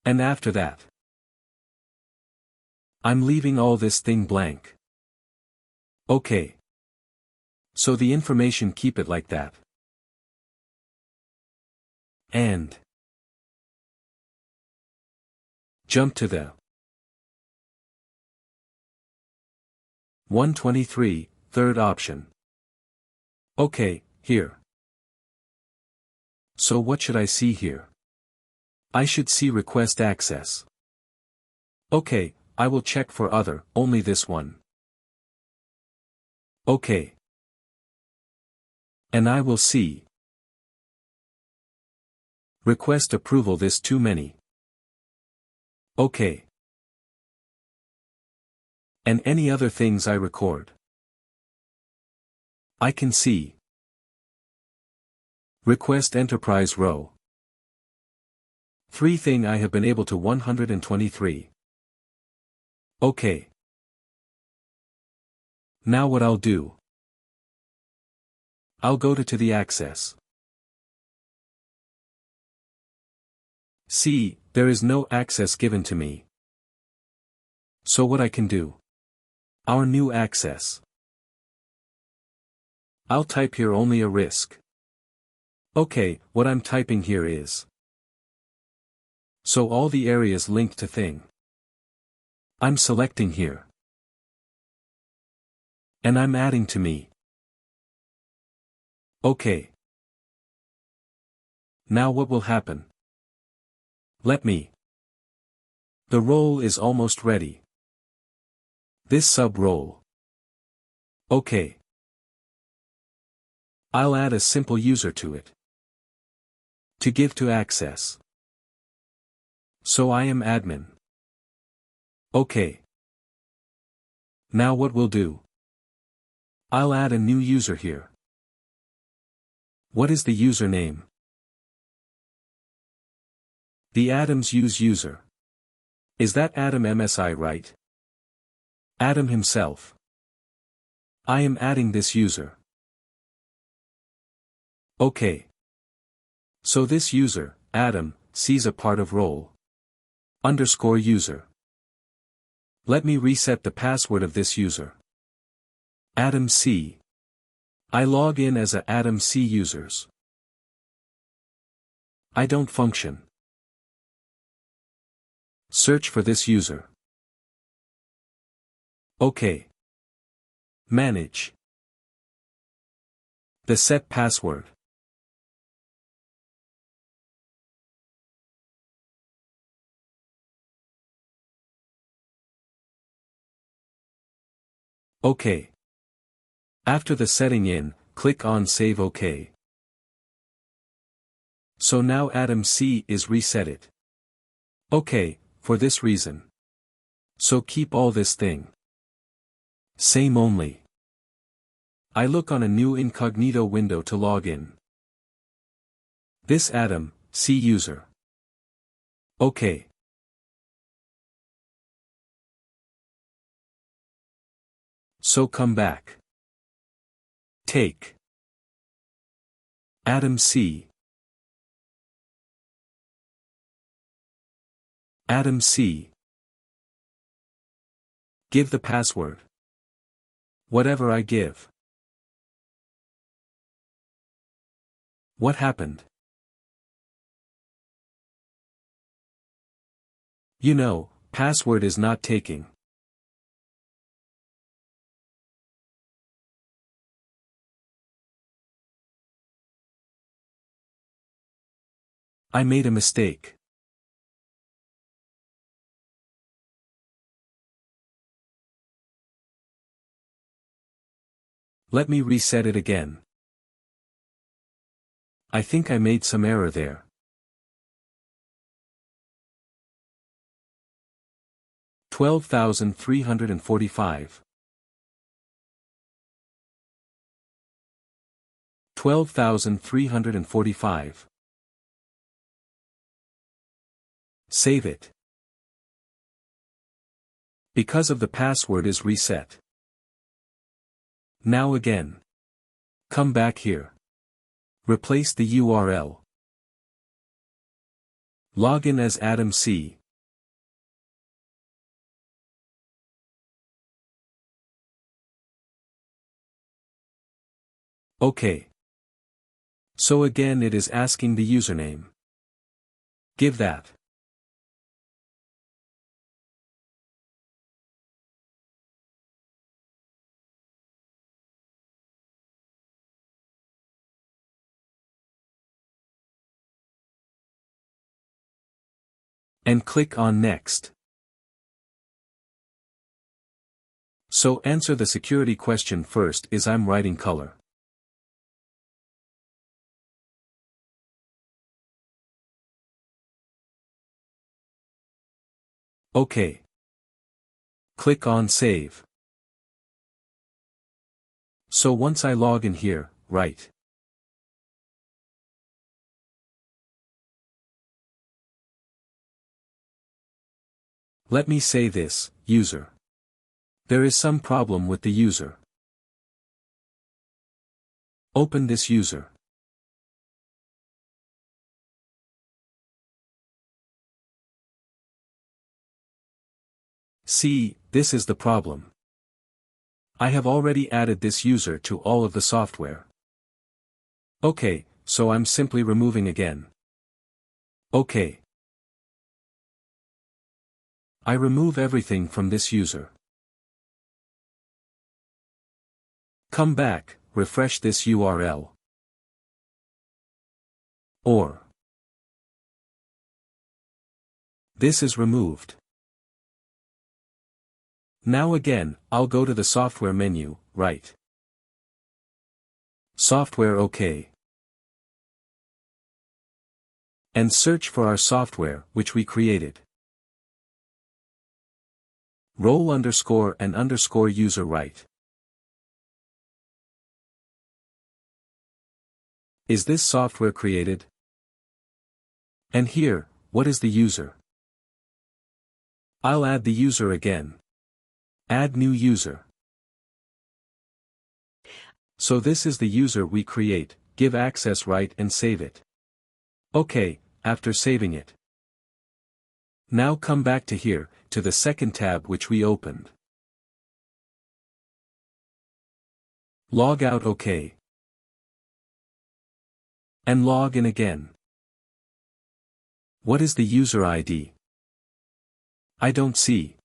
And after that, I'm leaving all this thing blank. Okay. So the information, keep it like that. And jump to the 123, third option. Okay, here. So what should I see here? I should see request access. Okay, I will check for other, only this one. Okay. And I will see request approval, this too many. Okay. And any other things I record. I can see request enterprise row. 3 thing I have been able to 123. Okay. Now what I'll do, I'll go to the access. See, there is no access given to me. So what I can do, our new access. I'll type here only a risk. Okay, what I'm typing here is. So all the areas linked to thing. I'm selecting here. And I'm adding to me. Okay. Now what will happen? Let me. The role is almost ready. This sub-role. Okay. I'll add a simple user to it. To give to access. So I am admin. Okay. Now what we'll do? I'll add a new user here. What is the username? The Adams use user. Is that Adam MSI, right? Adam himself. I am adding this user. Okay. So this user, Adam, sees a part of role. Underscore user. Let me reset the password of this user. Adam C. I log in as a Adam C users. I don't function. Search for this user. Okay. Manage. The set password. Okay. After the setting in, click on Save OK. So now Adam C is reset it. Okay, for this reason. So keep all this thing. Same only. I look on a new incognito window to log in. This Adam C user. Okay. So come back. Take Adam C. Adam C. Give the password. Whatever I give. What happened? You know, password is not taking. I made a mistake. Let me reset it again. I think I made some error there. $12,345. 12,345. Save it. Because of the password is reset. Now again. Come back here. Replace the URL. Login as Adam C. OK. So again it is asking the username. Give that. And click on Next. So answer the security question first is I'm writing color. OK. Click on Save. So once I log in here, right. Let me say this, user. There is some problem with the user. Open this user. See, this is the problem. I have already added this user to all of the software. OK, so I'm simply removing again. OK. I remove everything from this user. Come back, refresh this URL. Or this is removed. Now again, I'll go to the software menu, right. Software OK. And search for our software, which we created. Role underscore and underscore user right. Is this software created? And here, what is the user? I'll add the user again. Add new user. So this is the user we create, give access right and save it. OK, after saving it. Now come back to here, to the second tab which we opened. Log out OK. And log in again. What is the user ID? I don't see.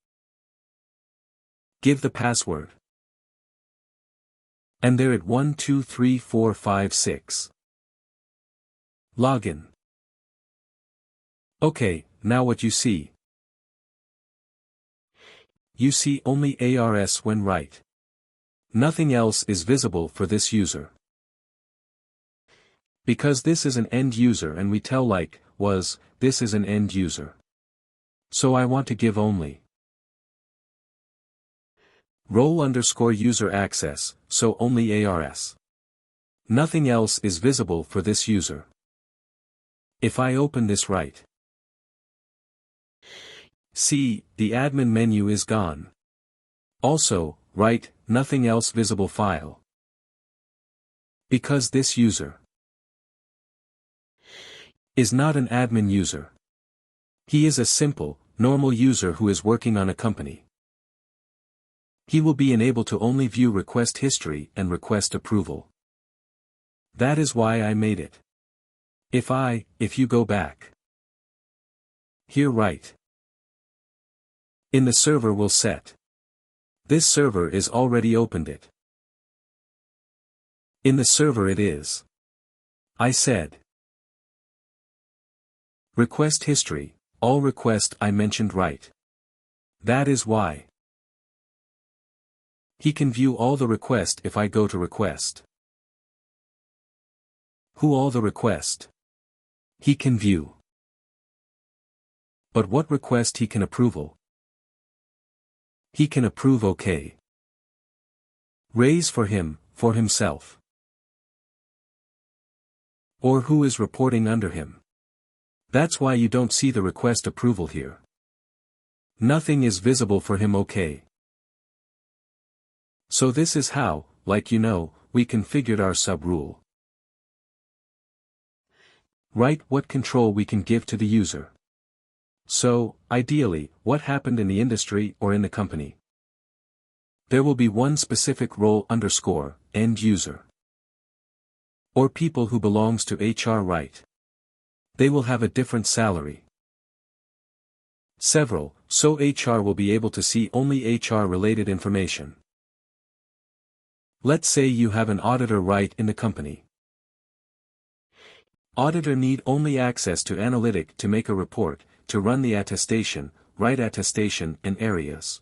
Give the password. And there it 1 2 3 4 5 6. Login. OK, now what you see? You see only ARS when right. Nothing else is visible for this user. Because this is an end user and we tell like, was, this is an end user. So I want to give only role underscore user access, so only ARS. Nothing else is visible for this user. If I open this right. See, the admin menu is gone. Also, right, nothing else visible file. Because this user is not an admin user. He is a simple, normal user who is working on a company. He will be enabled to only view request history and request approval. That is why I made it. If you go back. Here right. In the server will set. This server is already opened it. In the server it is. I said. Request history, all request I mentioned right. That is why. He can view all the request if I go to request. Who all the request? He can view. But what request he can approval? He can approve OK. Raise for him, for himself. Or who is reporting under him. That's why you don't see the request approval here. Nothing is visible for him OK. So this is how, like you know, we configured our sub-rule. Write what control we can give to the user. So, ideally, what happened in the industry or in the company? There will be one specific role underscore, end user. Or people who belongs to HR, right? They will have a different salary. Several, so HR will be able to see only HR related information. Let's say you have an auditor right in the company. Auditor need only access to analytic to make a report, to run the attestation, write attestation in areas.